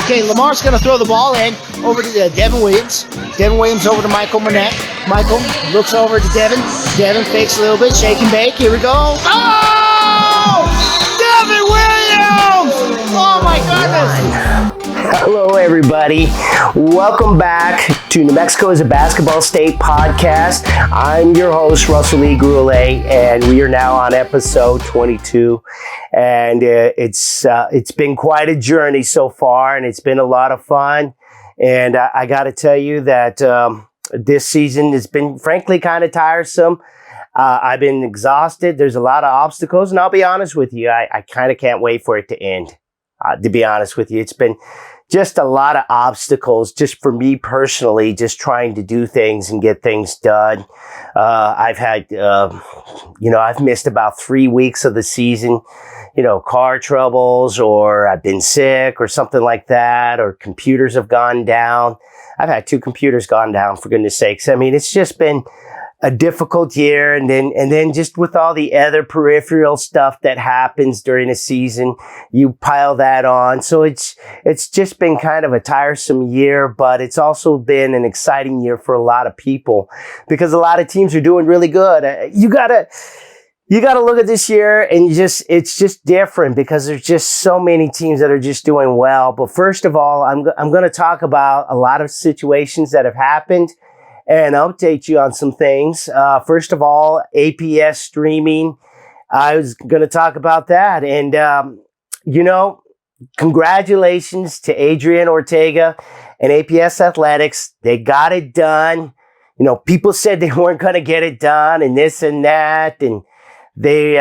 Okay, Lamar's going to throw the ball in over to Devin Williams. Devin Williams over to Michael Manette. Michael looks over to Devin. Devin fakes a little bit, shake and bake. Here we go. Oh! Devin Williams! Oh my goodness! Hello, everybody. Welcome back to New Mexico is a Basketball State podcast. I'm your host, Russell Lee Gurule, and we are now on episode 22. And it's been quite a journey so far, and it's been a lot of fun. And I got to tell you that this season has been, frankly, kind of tiresome. I've been exhausted. There's a lot of obstacles, and I'll be honest with you, I kind of can't wait for it to end. To be honest with you, it's been just a lot of obstacles just for me personally, just trying to do things and get things done. I've had, I've missed about 3 weeks of the season, car troubles, or I've been sick or something like that, or computers have gone down. I've had 2 computers gone down, for goodness sakes. I mean, it's just been a difficult year, and then just with all the other peripheral stuff that happens during a season, you pile that on. So it's just been kind of a tiresome year, but it's also been an exciting year for a lot of people because a lot of teams are doing really good. You gotta look at this year and it's just different because there's just so many teams that are just doing well. But first of all, I'm going to talk about a lot of situations that have happened and update you on some things. First of all, APS streaming. I was going to talk about that. And, congratulations to Adrian Ortega and APS Athletics. They got it done. People said they weren't going to get it done and this and that. And they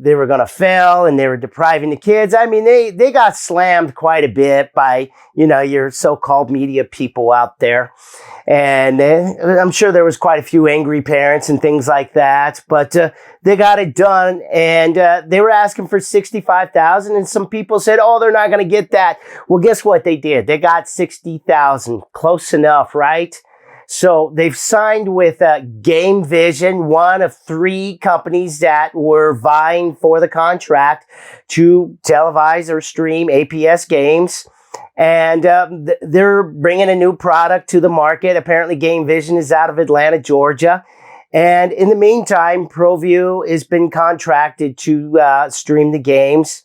were going to fail and they were depriving the kids. I mean, they got slammed quite a bit by, your so-called media people out there. And I'm sure there was quite a few angry parents and things like that, but they got it done, and they were asking for $65,000, and some people said, "Oh, they're not going to get that." Well, guess what they did? They got $60,000, close enough, right? So they've signed with Game Vision, one of 3 companies that were vying for the contract to televise or stream APS games. And they're bringing a new product to the market. Apparently, Game Vision is out of Atlanta, Georgia. And in the meantime, ProView has been contracted to stream the games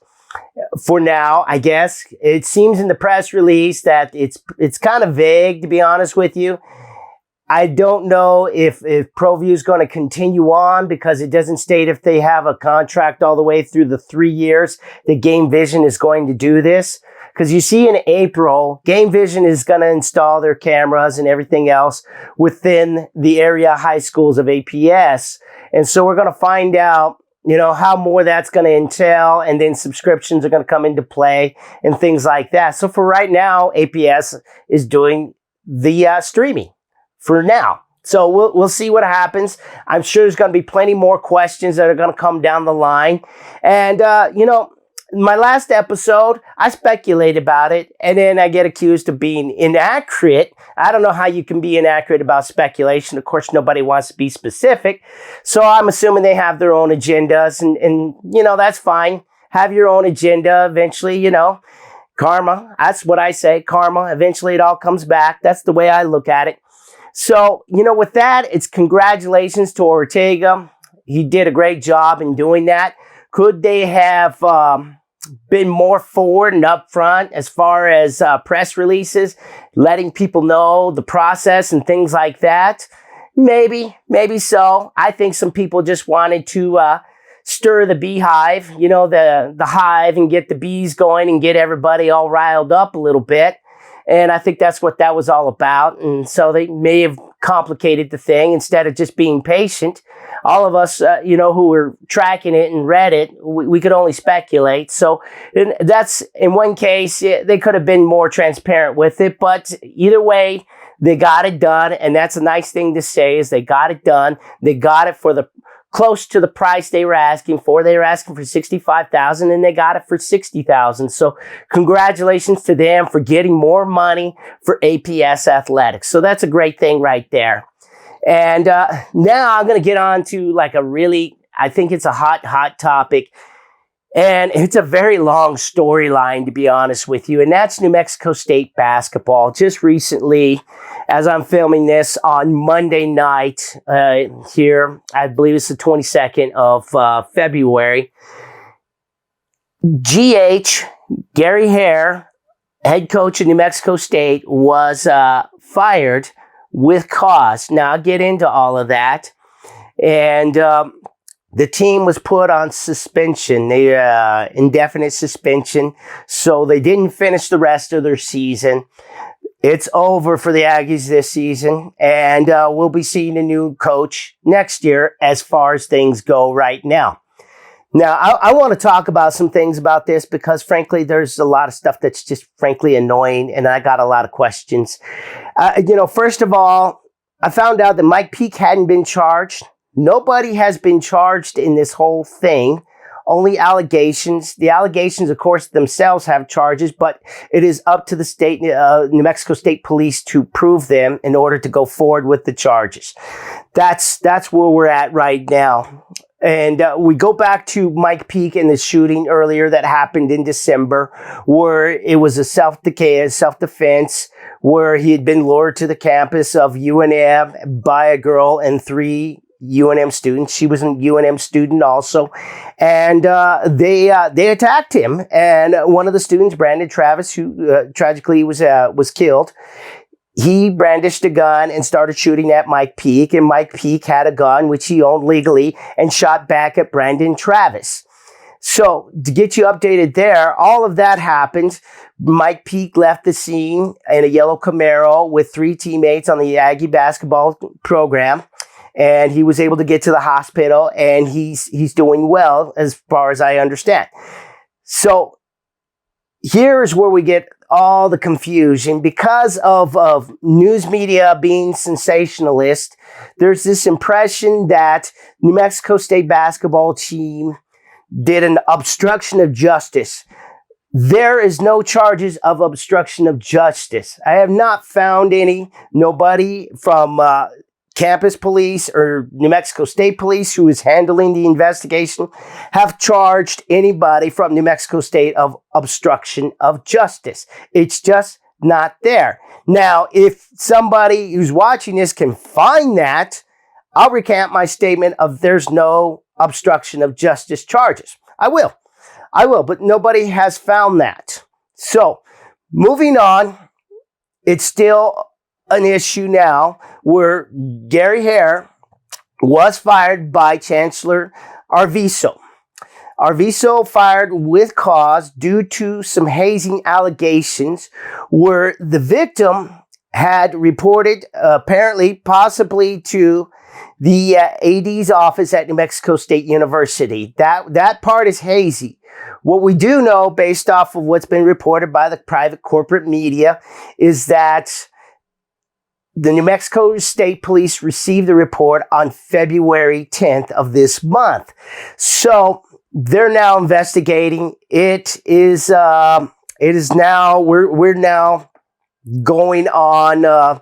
for now, I guess. It seems in the press release that it's kind of vague, to be honest with you. I don't know if ProView is going to continue on because it doesn't state if they have a contract all the way through the 3 years that Game Vision is going to do this. Because you see in April, Game Vision is going to install their cameras and everything else within the area high schools of APS. And so we're going to find out, how more that's going to entail, and then subscriptions are going to come into play and things like that. So for right now, APS is doing the streaming for now. So we'll see what happens. I'm sure there's going to be plenty more questions that are going to come down the line. And, my last episode, I speculate about it, and then I get accused of being inaccurate. I don't know how you can be inaccurate about speculation. Of course, nobody wants to be specific. So I'm assuming they have their own agendas, and that's fine. Have your own agenda eventually, Karma. That's what I say, karma. Eventually, it all comes back. That's the way I look at it. So, with that, it's congratulations to Ortega. He did a great job in doing that. Could they have been more forward and upfront as far as press releases, letting people know the process and things like that? Maybe so. I think some people just wanted to stir the beehive, the hive, and get the bees going and get everybody all riled up a little bit. And I think that's what that was all about. And so they may have complicated the thing instead of just being patient. All of us, who were tracking it and read it, we could only speculate. So that's, in one case, they could have been more transparent with it. But either way, they got it done. And that's a nice thing to say, is they got it done. They got it for close to the price they were asking for. They were asking for $65,000, and they got it for $60,000. So congratulations to them for getting more money for APS Athletics. So that's a great thing right there. And now I'm going to get on to I think it's a hot topic. And it's a very long storyline, to be honest with you. And that's New Mexico State basketball. Just recently, as I'm filming this on Monday night here, I believe it's the 22nd of February, GH, Gary Heiar, head coach of New Mexico State, was fired with cause. Now, I'll get into all of that. And the team was put on suspension, indefinite suspension, so they didn't finish the rest of their season. It's over for the Aggies this season, and we'll be seeing a new coach next year as far as things go right now. Now, I want to talk about some things about this because, frankly, there's a lot of stuff that's just, frankly, annoying, and I got a lot of questions. First of all, I found out that Mike Peake hadn't been charged. Nobody has been charged in this whole thing. Only allegations. The allegations, of course, themselves have charges, but it is up to the state, New Mexico State Police to prove them in order to go forward with the charges. That's where we're at right now. And we go back to Mike Peake and the shooting earlier that happened in December, where it was a self-defense, where he had been lured to the campus of UNM by a girl and 3 UNM students. She was a UNM student also. And they attacked him. And one of the students, Brandon Travis, who tragically was killed, he brandished a gun and started shooting at Mike Peake. And Mike Peake had a gun, which he owned legally, and shot back at Brandon Travis. So to get you updated there, all of that happened. Mike Peake left the scene in a yellow Camaro with 3 teammates on the Aggie basketball program. And he was able to get to the hospital, and he's doing well as far as I understand. So here's where we get all the confusion. Because of news media being sensationalist, there's this impression that New Mexico State basketball team did an obstruction of justice. There is no charges of obstruction of justice. I have not found any. Nobody from campus police or New Mexico State Police, who is handling the investigation, have charged anybody from New Mexico State of obstruction of justice. It's just not there. Now, if somebody who's watching this can find that, I'll recant my statement of there's no obstruction of justice charges. I will, but nobody has found that. So, moving on, it's still an issue now where Gary Heiar was fired by Chancellor Arvizo. Arvizo fired with cause due to some hazing allegations where the victim had reported possibly to the AD's office at New Mexico State University. That part is hazy. What we do know, based off of what's been reported by the private corporate media, is that the New Mexico State Police received the report on February 10th of this month. So they're now investigating. It is now, we're now going on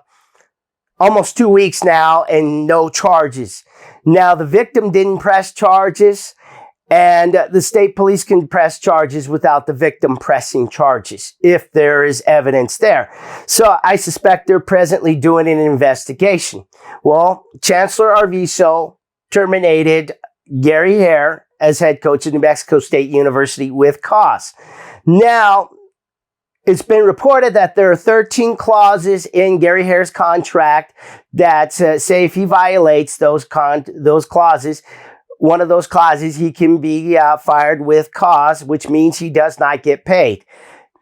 almost 2 weeks now and no charges. Now, the victim didn't press charges, and the state police can press charges without the victim pressing charges if there is evidence there. So I suspect they're presently doing an investigation. Well, Chancellor Arvizo terminated Gary Heiar as head coach of New Mexico State University with cause. Now, it's been reported that there are 13 clauses in Gary Heiar's contract that say if he violates those clauses, one of those clauses, he can be fired with cause, which means he does not get paid.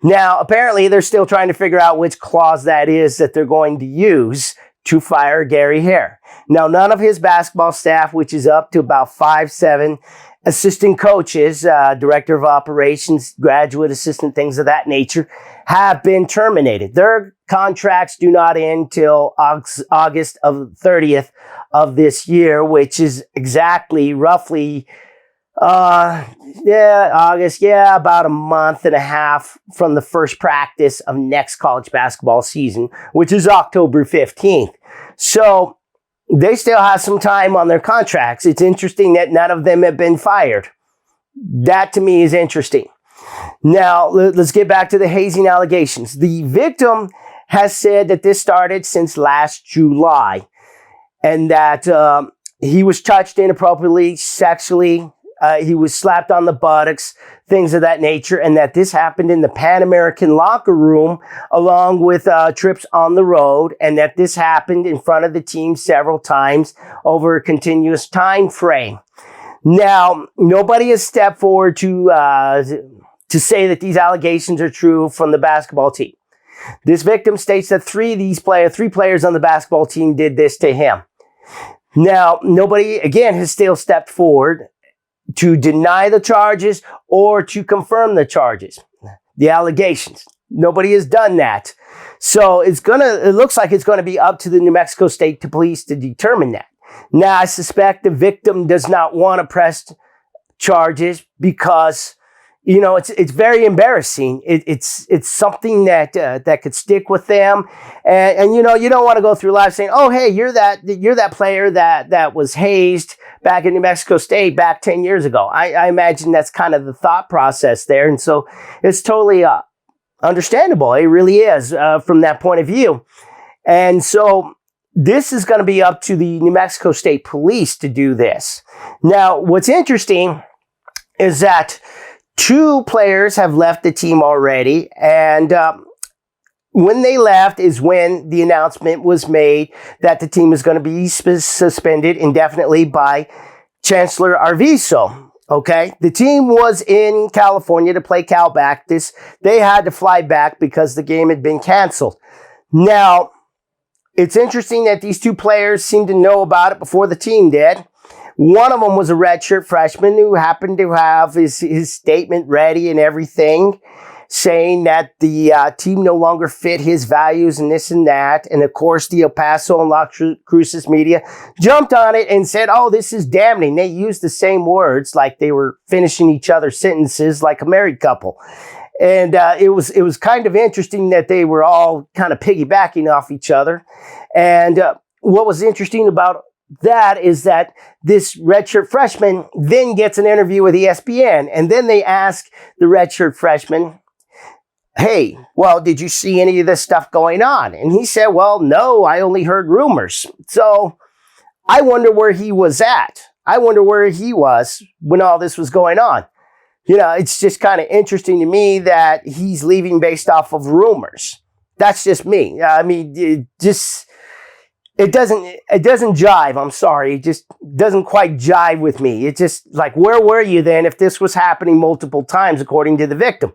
Now, apparently, they're still trying to figure out which clause that is that they're going to use to fire Gary Heiar. Now, none of his basketball staff, which is up to about 5-7 assistant coaches, director of operations, graduate assistant, things of that nature, have been terminated. Their contracts do not end till August of 30th of this year, which is exactly roughly August, about a month and a half from the first practice of next college basketball season, which is October 15th. So they still have some time on their contracts. It's interesting that none of them have been fired. That to me is interesting. Now, let's get back to the hazing allegations. The victim has said that this started since last July and that he was touched inappropriately, sexually. He was slapped on the buttocks, things of that nature, and that this happened in the Pan American locker room along with trips on the road, and that this happened in front of the team several times over a continuous time frame. Now, nobody has stepped forward to say that these allegations are true from the basketball team. This victim states that three players on the basketball team did this to him. Now, nobody, again, has still stepped forward to deny the charges or to confirm the charges, the allegations. Nobody has done that. So it looks like it's going to be up to the New Mexico State Police to determine that. Now, I suspect the victim does not want to press charges because, you know, it's very embarrassing. It's something that could stick with them, and you know, you don't want to go through life saying, "Oh, hey, you're that player that was hazed back in New Mexico State back 10 years ago." I imagine that's kind of the thought process there, and so it's totally understandable. It really is from that point of view, and so this is going to be up to the New Mexico State Police to do this. Now, what's interesting is that 2 players have left the team already, and when they left is when the announcement was made that the team is going to be suspended indefinitely by Chancellor Arvizo. Okay, the team was in California to play Cal Baptist. They had to fly back because the game had been canceled. Now, it's interesting that these 2 players seem to know about it before the team did. One of them was a redshirt freshman who happened to have his statement ready and everything, saying that the team no longer fit his values and this and that. And of course, the El Paso and Las Cruces media jumped on it and said, "Oh, this is damning." They used the same words like they were finishing each other's sentences like a married couple. And it was kind of interesting that they were all kind of piggybacking off each other. And what was interesting about that is that this redshirt freshman then gets an interview with ESPN, and then they ask the redshirt freshman, "Hey, well, did you see any of this stuff going on?" And he said, "Well, no, I only heard rumors." So I wonder where he was at. I wonder where he was when all this was going on. You know, it's just kind of interesting to me that he's leaving based off of rumors. That's just me. I mean, it doesn't jive. I'm sorry. It just doesn't quite jive with me. It's just like, where were you then if this was happening multiple times, according to the victim?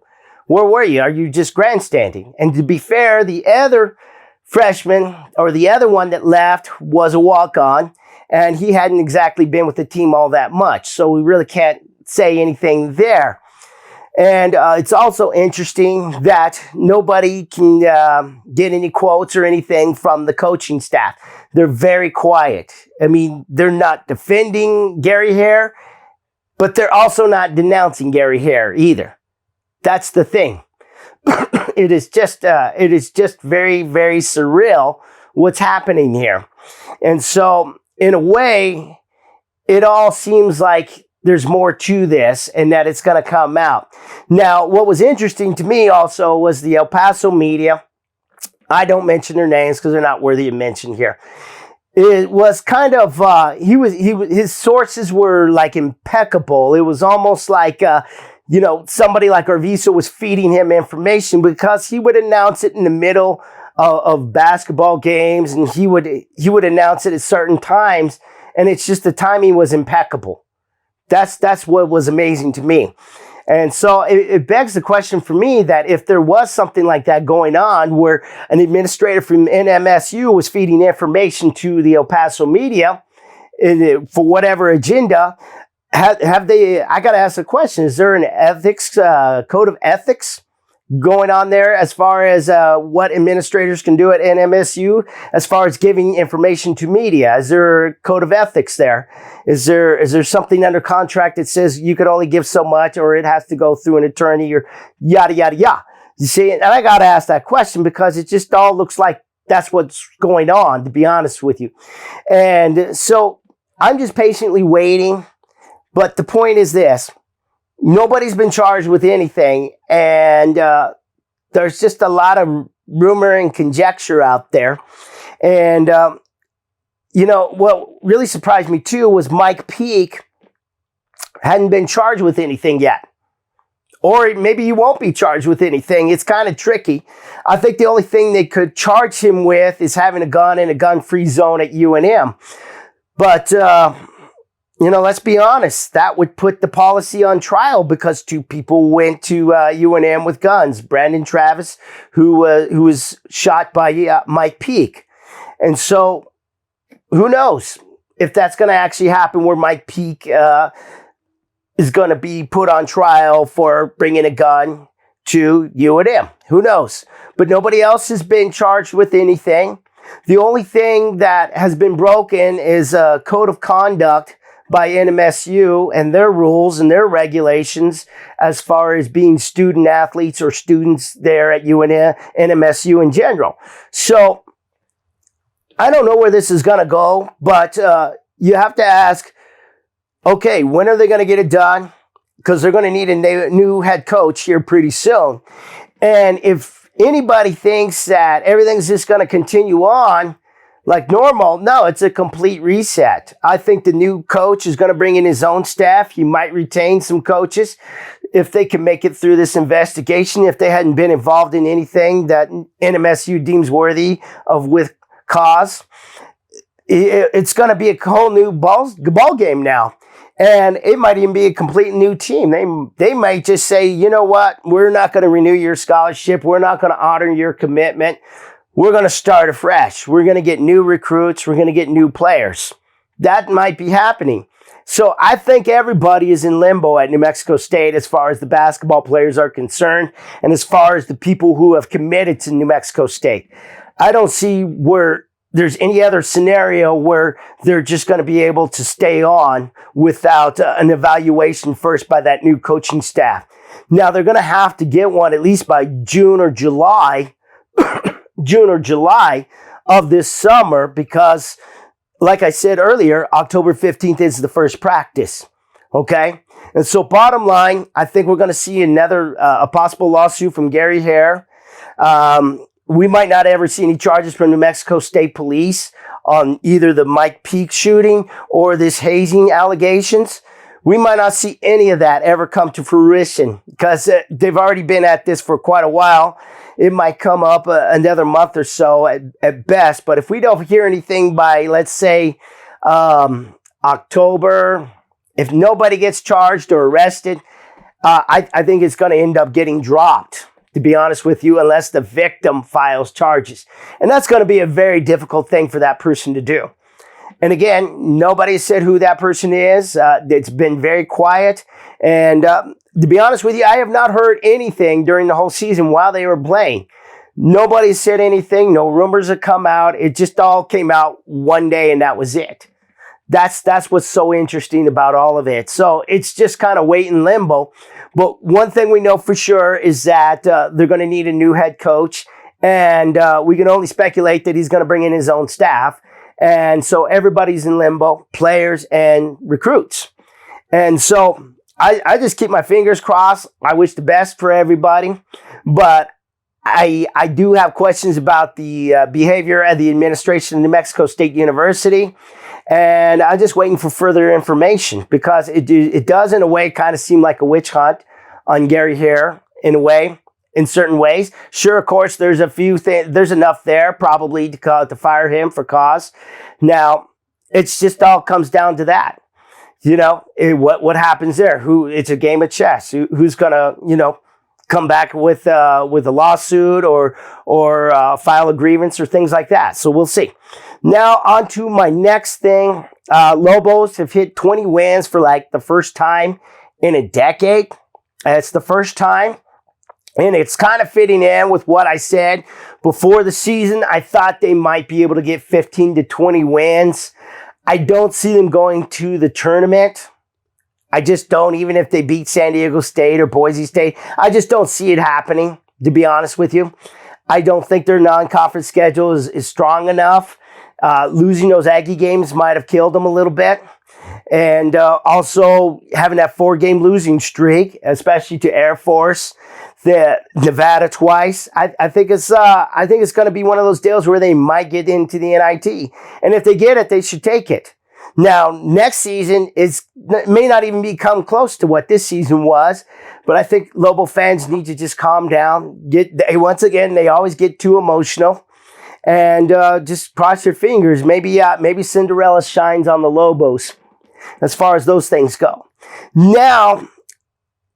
Where were you? Are you just grandstanding? And to be fair, the other freshman or the other one that left was a walk-on, and he hadn't exactly been with the team all that much. So we really can't say anything there. And it's also interesting that nobody can get any quotes or anything from the coaching staff. They're very quiet. I mean, they're not defending Gary Heiar, but they're also not denouncing Gary Heiar either. That's the thing. It is just very, very surreal what's happening here. And so, in a way, it all seems like there's more to this and that it's going to come out. Now, what was interesting to me also was the El Paso media. I don't mention their names because they're not worthy of mention here. It was kind of, his sources were like impeccable. It was almost like, somebody like Arvizo was feeding him information because he would announce it in the middle of basketball games, and he would announce it at certain times, and it's just the timing was impeccable. That's what was amazing to me. And so it begs the question for me that if there was something like that going on where an administrator from NMSU was feeding information to the El Paso media for whatever agenda, have they, I got to ask the question, is there an ethics, code of ethics going on there as far as what administrators can do at NMSU as far as giving information to media? Is there a code of ethics there? Is there something under contract that says you could only give so much, or it has to go through an attorney, or yada, yada, yada? You see, and I got to ask that question because it just all looks like that's what's going on, to be honest with you. And so I'm just patiently waiting. But the point is this. nobody's been charged with anything. And there's just a lot of rumor and conjecture out there. And, what really surprised me too was Mike Peake hadn't been charged with anything yet. Or maybe he won't be charged with anything. It's kind of tricky. I think the only thing they could charge him with is having a gun in a gun-free zone at UNM. But, let's be honest. That would put the policy on trial because 2 people went to UNM with guns. Brandon Travis, who was shot by Mike Peake. And so, who knows if that's going to actually happen where Mike Peake is going to be put on trial for bringing a gun to UNM. Who knows? But nobody else has been charged with anything. The only thing that has been broken is a code of conduct by NMSU and their rules and their regulations as far as being student athletes or students there at UNM, NMSU in general. So I don't know where this is going to go, but you have to ask, okay, when are they going to get it done? Because they're going to need a new head coach here pretty soon. And if anybody thinks that everything's just going to continue on like normal, no, it's a complete reset. I think the new coach is going to bring in his own staff. He might retain some coaches if they can make it through this investigation, if they hadn't been involved in anything that NMSU deems worthy of with cause. It's going to be a whole new ball game now. And it might even be a complete new team. They might just say, you know what? We're not going to renew your scholarship. We're not going to honor your commitment. We're going to start afresh. We're going to get new recruits. We're going to get new players. That might be happening. So I think everybody is in limbo at New Mexico State as far as the basketball players are concerned and as far as the people who have committed to New Mexico State. I don't see where there's any other scenario where they're just going to be able to stay on without an evaluation first by that new coaching staff. Now, they're going to have to get one at least by June or July of this summer because, like I said earlier, October 15th is the first practice. Okay? And so bottom line, I think we're going to see another a possible lawsuit from Gary Heiar. We might not ever see any charges from New Mexico State Police on either the Mike Peake shooting or this hazing allegations. We might not see any of that ever come to fruition because they've already been at this for quite a while. It might come up another month or so at best. But if we don't hear anything by, let's say, October, if nobody gets charged or arrested, I think it's going to end up getting dropped, to be honest with you, unless the victim files charges. And that's going to be a very difficult thing for that person to do. And again, nobody said who that person is. It's been very quiet. And to be honest with you, I have not heard anything during the whole season while they were playing. Nobody said anything. No rumors have come out. It just all came out one day and that was it. That's what's so interesting about all of it. So it's just kind of wait in limbo. But one thing we know for sure is that they're going to need a new head coach. And we can only speculate that he's going to bring in his own staff. And so everybody's in limbo, players and recruits. And so I just keep my fingers crossed. I wish the best for everybody. But I do have questions about the behavior of the administration of New Mexico State University. And I'm just waiting for further information because it does in a way kind of seem like a witch hunt on Gary Heiar in a way, in certain ways. Sure, of course, there's a few things, there's enough there probably to fire him for cause. Now, it's just all comes down to that. You know, what happens there? It's a game of chess. Who's gonna, come back with a lawsuit or file a grievance or things like that. So we'll see. Now on to my next thing. Lobos have hit 20 wins for like the first time in a decade. It's the first time. And it's kind of fitting in with what I said before the season. I thought they might be able to get 15 to 20 wins. I don't see them going to the tournament. I just don't, even if they beat San Diego State or Boise State. I just don't see it happening, to be honest with you. I don't think their non-conference schedule is strong enough. Losing those Aggie games might have killed them a little bit. And also having that 4-game losing streak, especially to Air Force, the Nevada twice. I think it's going to be one of those deals where they might get into the NIT, and if they get it, they should take it. Now, next season may not even become close to what this season was, but I think Lobo fans need to just calm down. Once again, they always get too emotional, and just cross your fingers. Maybe Cinderella shines on the Lobos as far as those things go. Now,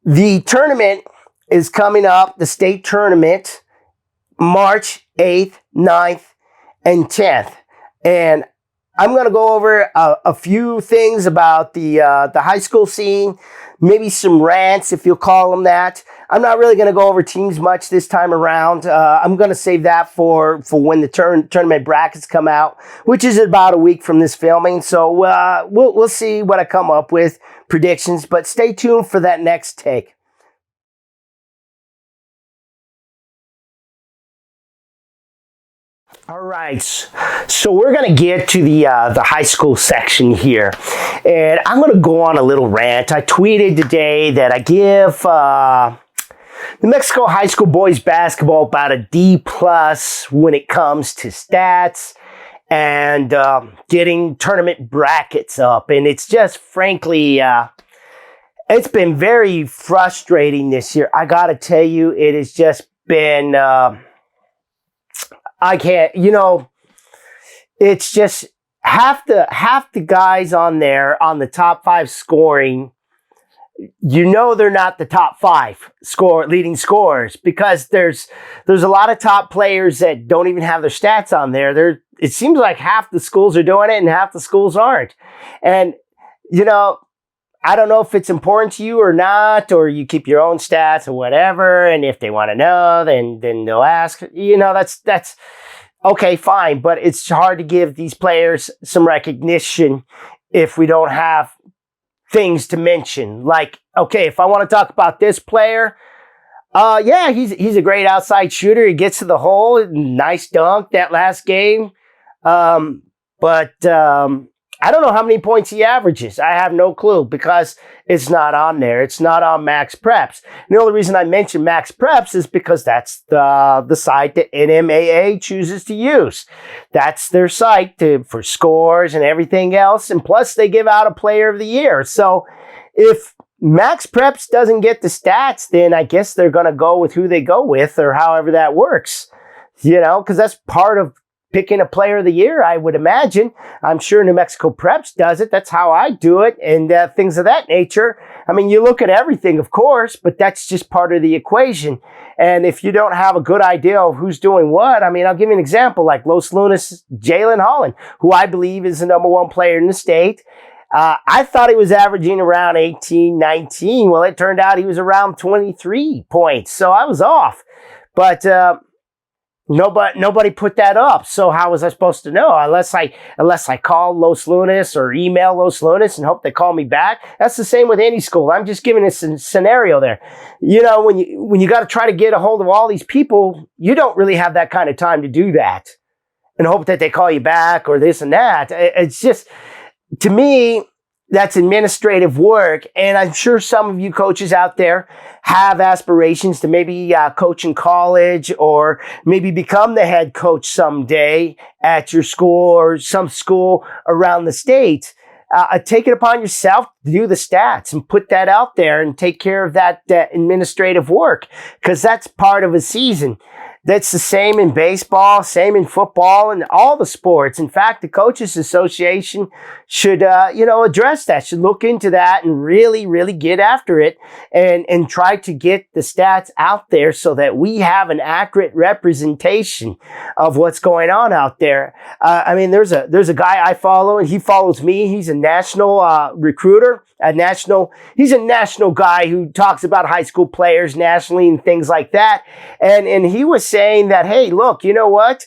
the tournament is coming up, the state tournament, March 8th, 9th, and 10th. And I'm going to go over a few things about the high school scene, maybe some rants, if you'll call them that. I'm not really going to go over teams much this time around. I'm going to save that for when the tournament brackets come out, which is about a week from this filming. So we'll see what I come up with, predictions, but stay tuned for that next take. All right, so we're going to get to the high school section here, and I'm going to go on a little rant. I tweeted today that I give New Mexico high school boys basketball about a D+ when it comes to stats and getting tournament brackets up, and it's just frankly, it's been very frustrating this year. I got to tell you, it has just been... I can't, it's just half the guys on there on the top 5 scoring, they're not the top 5 leading scorers, because there's a lot of top players that don't even have their stats on there. It seems like half the schools are doing it and half the schools aren't. And, I don't know if it's important to you or not, or you keep your own stats or whatever. And if they want to know, then they'll ask. That's okay, fine. But it's hard to give these players some recognition if we don't have things to mention. Like, okay, if I want to talk about this player, yeah, he's a great outside shooter. He gets to the hole, nice dunk that last game. But I don't know how many points he averages. I have no clue, because it's not on there. It's not on Max Preps. And the only reason I mention Max Preps is because that's the site that NMAA chooses to use. That's their site for scores and everything else. And plus, they give out a player of the year. So if Max Preps doesn't get the stats, then I guess they're going to go with who they go with, or however that works. Because that's part of picking a player of the year, I would imagine. I'm sure New Mexico Preps does it. That's how I do it, and things of that nature. I mean, you look at everything, of course, but that's just part of the equation. And if you don't have a good idea of who's doing what, I mean, I'll give you an example, like Los Lunas, Jalen Holland, who I believe is the #1 player in the state. I thought he was averaging around 18, 19. Well, it turned out he was around 23 points, so I was off. But nobody put that up. So how was I supposed to know? Unless I call Los Lunas or email Los Lunas and hope they call me back. That's the same with any school. I'm just giving a scenario there. When you got to try to get a hold of all these people, you don't really have that kind of time to do that and hope that they call you back or this and that. It's just, to me, that's administrative work. And I'm sure some of you coaches out there have aspirations to maybe coach in college, or maybe become the head coach someday at your school or some school around the state. Take it upon yourself to do the stats and put that out there and take care of that administrative work, because that's part of a season. That's the same in baseball, same in football, and all the sports. In fact, the Coaches Association should, address that, should look into that and really, really get after it and try to get the stats out there so that we have an accurate representation of what's going on out there. There's a guy I follow, and he follows me. He's a national recruiter, he's a national guy who talks about high school players nationally and things like that. And he was saying that, hey, look, you know what?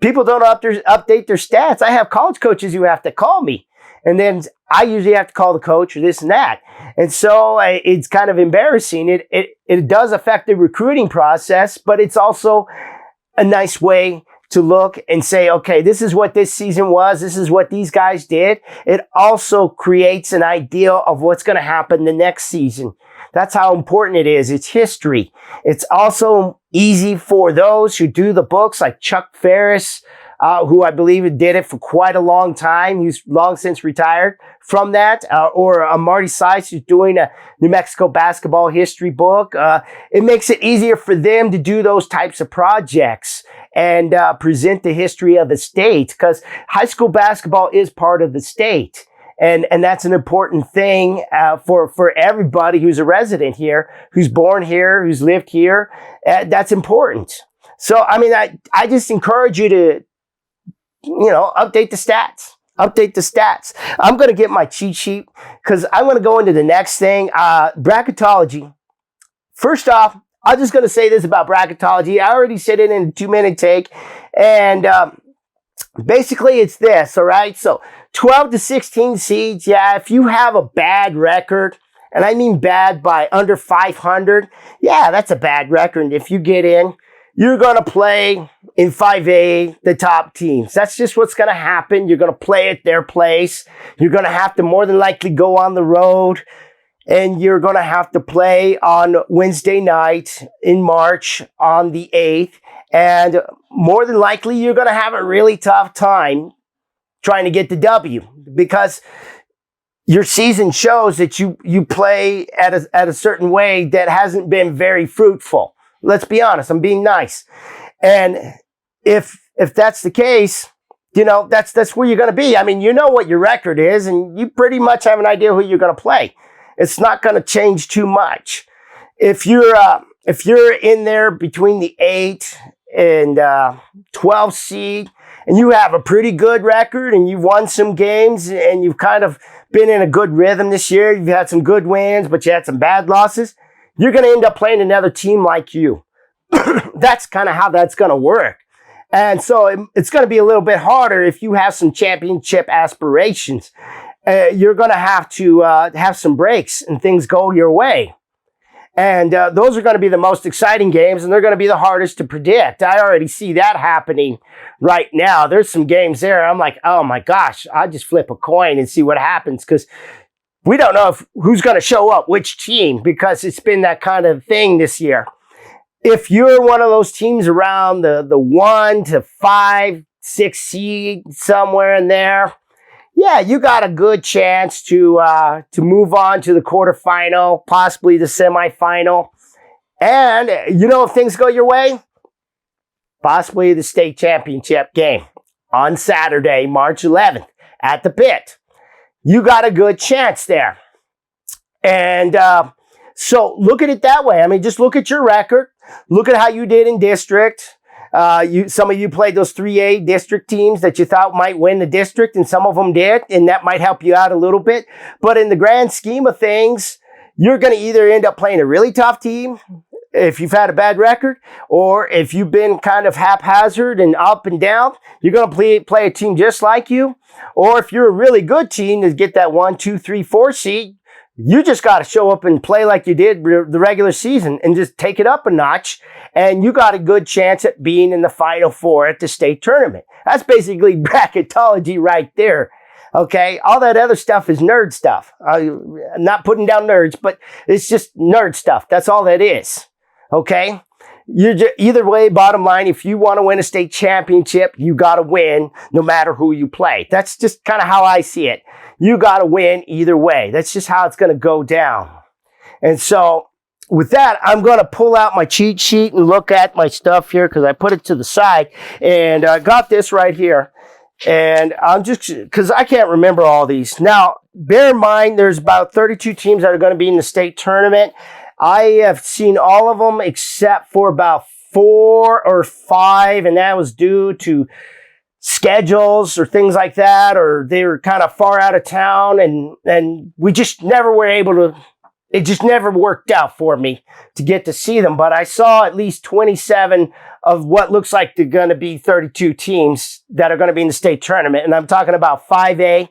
People don't update their stats. I have college coaches who have to call me, and then I usually have to call the coach or this and that. And so it's kind of embarrassing. It does affect the recruiting process, but it's also a nice way to look and say, okay, this is what this season was. This is what these guys did. It also creates an idea of what's going to happen the next season. That's how important it is. It's history. It's also easy for those who do the books like Chuck Ferris, who I believe did it for quite a long time. He's long since retired from that. Or Marty Seiss, who's doing a New Mexico basketball history book. It makes it easier for them to do those types of projects and present the history of the state, because high school basketball is part of the state. And that's an important thing for everybody who's a resident here, who's born here, who's lived here. That's important. So, I mean, I just encourage you to, update the stats. Update the stats. I'm going to get my cheat sheet because I want to go into the next thing. Bracketology. First off, I'm just going to say this about bracketology. I already said it in a 2-minute take. And basically, it's this, all right? So 12 to 16 seeds, yeah, if you have a bad record, and I mean bad by under 500, yeah, that's a bad record. And if you get in, you're going to play in 5A, the top teams. That's just what's going to happen. You're going to play at their place. You're going to have to more than likely go on the road. And you're going to have to play on Wednesday night in March on the 8th. And more than likely, you're going to have a really tough time trying to get the W, because your season shows that you play at a certain way that hasn't been very fruitful. Let's be honest. I'm being nice. And if that's the case, that's where you're going to be. I mean, you know what your record is, and you pretty much have an idea who you're going to play. It's not going to change too much. If you're in there between the 8 and 12 seed, and you have a pretty good record, and you've won some games, and you've kind of been in a good rhythm this year, you've had some good wins, but you had some bad losses, you're going to end up playing another team like you. That's kind of how that's going to work. And so it's going to be a little bit harder if you have some championship aspirations. You're going to have some breaks and things go your way. And those are going to be the most exciting games, and they're going to be the hardest to predict. I already see that happening right now. There's some games there. I'm like, oh my gosh, I'll just flip a coin and see what happens, because we don't know who's going to show up, which team, because it's been that kind of thing this year. If you're one of those teams around the 1 to 5, 6 seed, somewhere in there, yeah, you got a good chance to move on to the quarterfinal, possibly the semifinal. And, if things go your way, possibly the state championship game on Saturday, March 11th at the Pit. You got a good chance there. And so look at it that way. I mean, just look at your record. Look at how you did in district. Some of you played those 3A district teams that you thought might win the district, and some of them did, and that might help you out a little bit. But in the grand scheme of things, you're going to either end up playing a really tough team if you've had a bad record, or if you've been kind of haphazard and up and down, you're going to play a team just like you. Or if you're a really good team to get that 1, 2, 3, 4 seed, you just got to show up and play like you did the regular season and just take it up a notch. And you got a good chance at being in the Final Four at the state tournament. That's basically bracketology right there. Okay. All that other stuff is nerd stuff. I'm not putting down nerds, but it's just nerd stuff. That's all that is. Okay. Either way, bottom line, if you want to win a state championship, you got to win no matter who you play. That's just kind of how I see it. You got to win either way. That's just how it's going to go down. And so with that, I'm going to pull out my cheat sheet and look at my stuff here, because I put it to the side, and I got this right here. And I'm just, because I can't remember all these. Now, bear in mind, there's about 32 teams that are going to be in the state tournament. I have seen all of them except for about 4 or 5, and that was due to schedules or things like that, or they were kind of far out of town, and we just never were able to, it just never worked out for me to get to see them. But I saw at least 27 of what looks like they're going to be 32 teams that are going to be in the state tournament, and I'm talking about 5A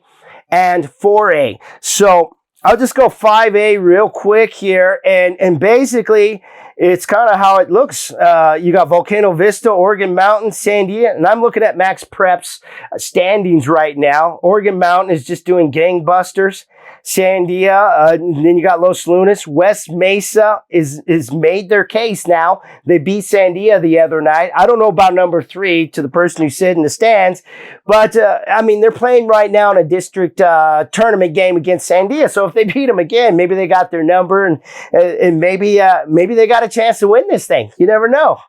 and 4A. So I'll just go 5A real quick here, and basically it's kind of how it looks. You got Volcano Vista, Oregon Mountain, Sandia, and I'm looking at Max Prep's standings right now. Oregon Mountain is just doing gangbusters. Sandia, and then you got Los Lunas. West Mesa is made their case now. They beat Sandia the other night. I don't know about number 3 to the person who sit in the stands, but I mean, they're playing right now in a district tournament game against Sandia. So if they beat them again, maybe they got their number, and maybe they got a chance to win this thing. You never know.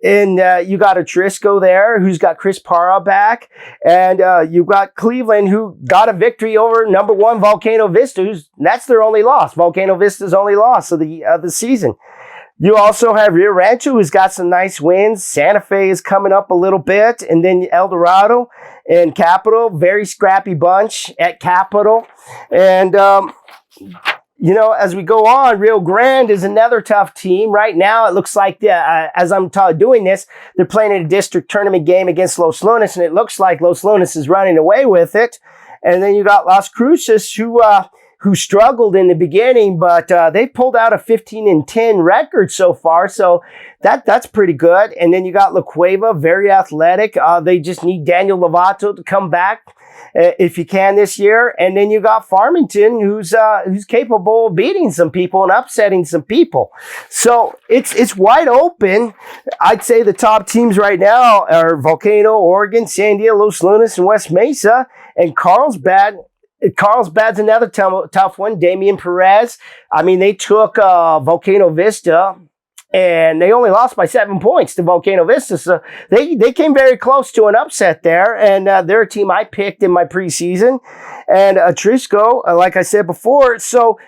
And you got Atrisco there, who's got Chris Parra back. And you got Cleveland, who got a victory over number 1 Volcano Vista. That's their only loss. Volcano Vista's only loss of the season. You also have Rio Rancho, who's got some nice wins. Santa Fe is coming up a little bit. And then El Dorado and Capital, very scrappy bunch at Capital. And you know, as we go on, Rio Grande is another tough team. Right now, it looks like, as I'm doing this, they're playing in a district tournament game against Los Lunas, and it looks like Los Lunas is running away with it. And then you got Las Cruces, who struggled in the beginning, but they pulled out a 15-10 record so far, so that's pretty good. And then you got La Cueva, very athletic. They just need Daniel Lovato to come back if he can this year. And then you got Farmington, who's capable of beating some people and upsetting some people. So it's wide open. I'd say the top teams right now are Volcano, Oregon, Sandia, Los Lunas, and West Mesa. And Carlsbad's another tough one. Damian Perez. I mean, they took Volcano Vista, and they only lost by 7 points to Volcano Vista. So they came very close to an upset there. And they're a team I picked in my preseason. And Atrisco, like I said before. So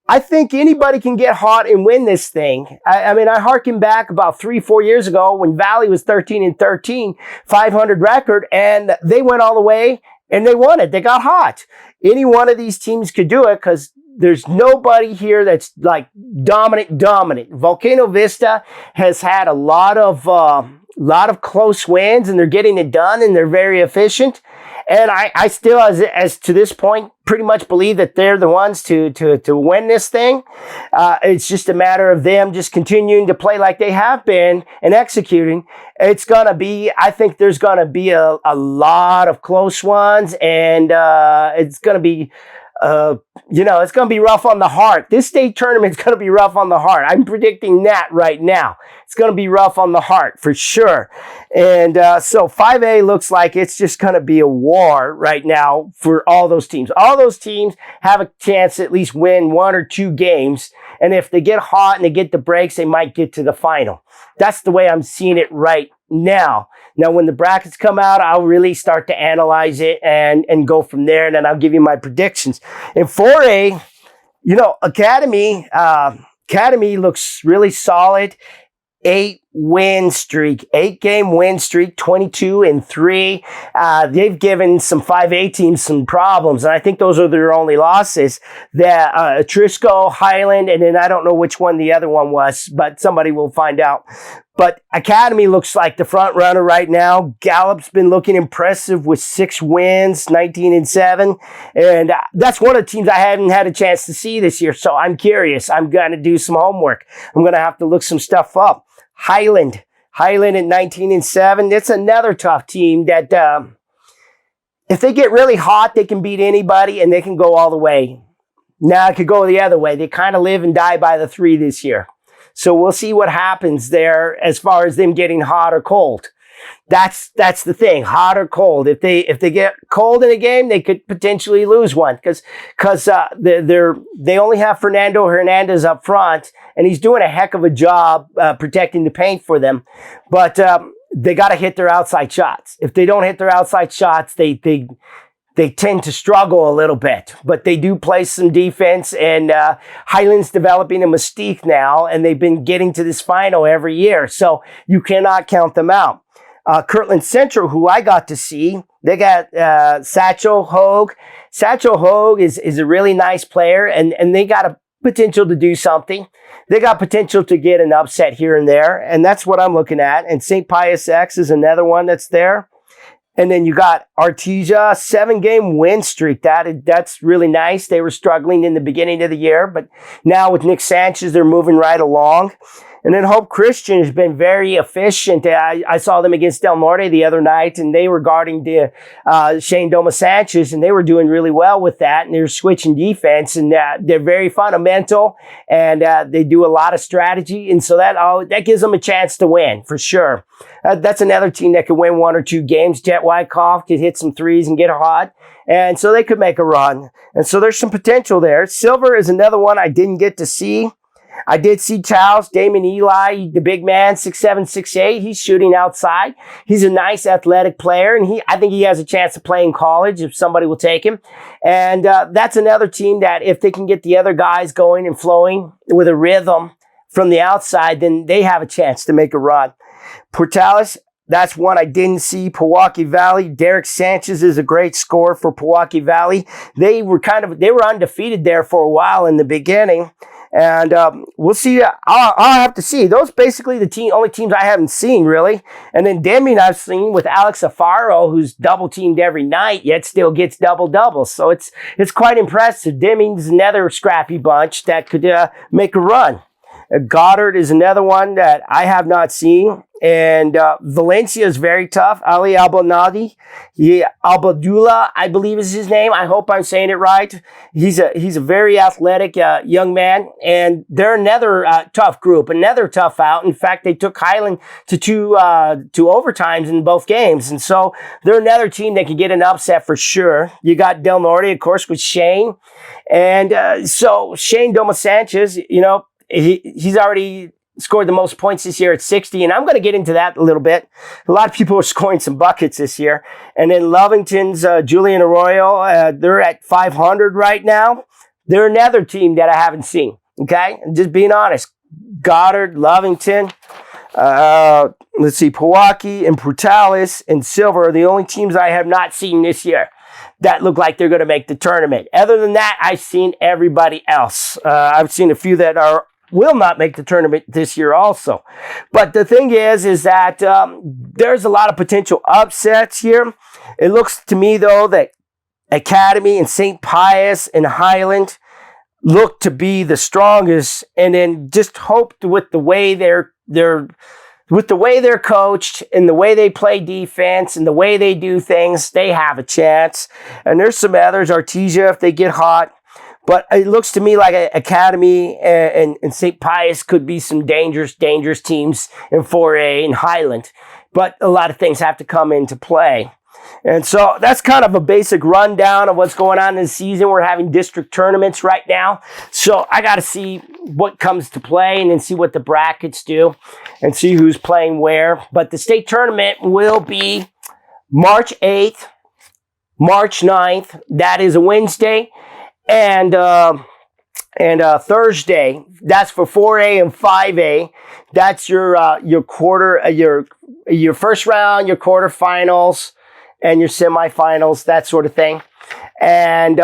I think anybody can get hot and win this thing. I mean, I harken back about 3-4 years ago when Valley was 13-13, 500 record, and they went all the way and they won it. They got hot. Any one of these teams could do it because there's nobody here that's like dominant. Volcano Vista has had a lot of close wins, and they're getting it done, and they're very efficient. And I still, as to this point, pretty much believe that they're the ones to win this thing. It's just a matter of them just continuing to play like they have been and executing. It's going to be, I think there's going to be a lot of close ones, and it's going to be, it's going to be rough on the heart. This state tournament's going to be rough on the heart. I'm predicting that right now. It's going to be rough on the heart for sure. And so 5A looks like it's just going to be a war right now for all those teams. All those teams have a chance to at least win 1 or 2 games. And if they get hot and they get the breaks, they might get to the final. That's the way I'm seeing it right now. Now, when the brackets come out, I'll really start to analyze it and go from there, and then I'll give you my predictions. In 4A, Academy looks really solid. 8-game win streak, 22-3. They've given some 5A teams some problems, and I think those are their only losses. Atrisco, Highland, and then I don't know which one the other one was, but somebody will find out. But Academy looks like the front runner right now. Gallup's been looking impressive with 6 wins, 19-7. And that's one of the teams I haven't had a chance to see this year. So I'm curious. I'm going to do some homework. I'm going to have to look some stuff up. Highland at 19-7. It's another tough team that if they get really hot, they can beat anybody and they can go all the way. Now it could go the other way. They kind of live and die by the 3 this year. So we'll see what happens there as far as them getting hot or cold. That's the thing, hot or cold. If they get cold in a game, they could potentially lose one because they only have Fernando Hernandez up front, and he's doing a heck of a job protecting the paint for them. But they got to hit their outside shots. If they don't hit their outside shots, they tend to struggle a little bit, but they do play some defense, and Highland's developing a mystique now, and they've been getting to this final every year, so you cannot count them out. Kirtland Central, who I got to see, they got Satchel Hogue. Satchel Hogue is a really nice player, and they got a potential to do something. They got potential to get an upset here and there, and that's what I'm looking at. And St. Pius X is another one that's there. And then you got Artesia, 7-game win streak. That's really nice. They were struggling in the beginning of the year, but now with Nick Sanchez, they're moving right along. And then Hope Christian has been very efficient. I saw them against Del Norte the other night, and they were guarding Shane Doma-Sanchez, and they were doing really well with that, and they were switching defense, and they're very fundamental, and they do a lot of strategy, and so that gives them a chance to win, for sure. That's another team that could win 1 or 2 games. Jet Wyckoff could hit some threes and get hot, and so they could make a run. And so there's some potential there. Silver is another one I didn't get to see. I did see Charles, Damon Eli, the big man, 6'7", 6'8". He's shooting outside. He's a nice athletic player, and I think he has a chance to play in college if somebody will take him. And that's another team that if they can get the other guys going and flowing with a rhythm from the outside, then they have a chance to make a run. Portales, that's one I didn't see. Pewaukee Valley, Derek Sanchez is a great scorer for Pewaukee Valley. They were undefeated there for a while in the beginning. And we'll see. I'll have to see. Those basically the only teams I haven't seen, really. And then Deming I've seen with Alex Afaro, who's double-teamed every night, yet still gets double-doubles. So it's quite impressive. Deming's another scrappy bunch that could make a run. Goddard is another one that I have not seen. And Valencia is very tough. Ali Albonadi, Albadula, I believe is his name. I hope I'm saying it right. He's a very athletic young man, and they're another tough group, another tough out. In fact, they took Highland to two overtimes in both games, and so they're another team that can get an upset for sure. You got Del Norte, of course, with Shane, and so Shane Doma-Sanchez, he's already scored the most points this year at 60, and I'm going to get into that a little bit. A lot of people are scoring some buckets this year. And then Lovington's Julian Arroyo, they're at 500 right now. They're another team that I haven't seen, okay? Just being honest. Goddard, Lovington, let's see, Pewaukee and Portales and Silver are the only teams I have not seen this year that look like they're going to make the tournament. Other than that, I've seen everybody else. I've seen a few that will not make the tournament this year also. But the thing is that there's a lot of potential upsets here. It looks to me, though, that Academy and St. Pius and Highland look to be the strongest, and then just hope with the way they're coached and the way they play defense and the way they do things, they have a chance. And there's some others, Artesia, if they get hot. But it looks to me like Academy and St. Pius could be some dangerous teams in 4A and Highland. But a lot of things have to come into play. And so that's kind of a basic rundown of what's going on in the season. We're having district tournaments right now. So I got to see what comes to play and then see what the brackets do and see who's playing where. But the state tournament will be March 8th, March 9th. That is a Wednesday. And Thursday, that's for 4A and 5A. That's your first round, your quarterfinals, and your semifinals, that sort of thing. And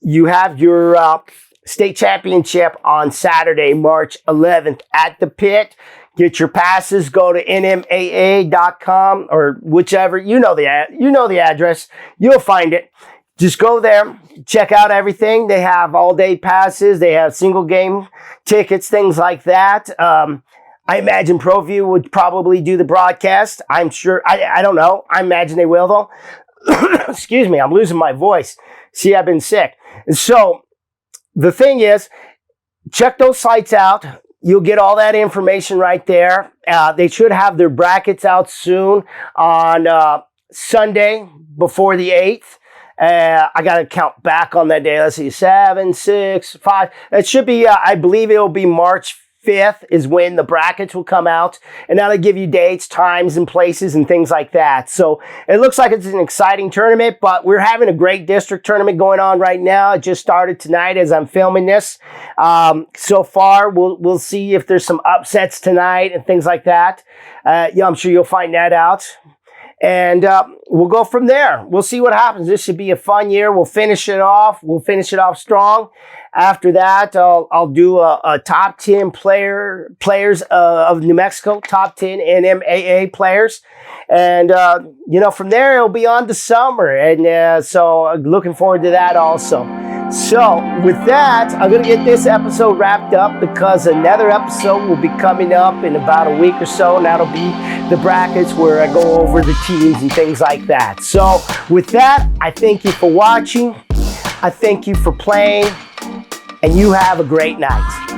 you have your state championship on Saturday, March 11th at the Pit. Get your passes. Go to nmaa.com or whichever. You know the address. You'll find it. Just go there, check out everything. They have all-day passes. They have single-game tickets, things like that. I imagine ProView would probably do the broadcast. I'm sure. I don't know. I imagine they will, though. Excuse me. I'm losing my voice. See, I've been sick. So the thing is, check those sites out. You'll get all that information right there. They should have their brackets out soon on Sunday before the 8th. I got to count back on that day. Let's see, 7, 6, 5. It should be, I believe it'll be March 5th is when the brackets will come out. And that'll give you dates, times, and places and things like that. So it looks like it's an exciting tournament, but we're having a great district tournament going on right now. It just started tonight as I'm filming this. So far, we'll see if there's some upsets tonight and things like that. Yeah, I'm sure you'll find that out. And we'll go from there. We'll see what happens. This should be a fun year. We'll finish it off. We'll finish it off strong. After that, I'll do a top 10 players of New Mexico, top 10 NMAA players. And, from there, it'll be on to summer. And so looking forward to that also. So with that, I'm gonna get this episode wrapped up because another episode will be coming up in about a week or so, and that'll be the brackets where I go over the teams and things like that. So with that, I thank you for watching. I thank you for playing, and you have a great night.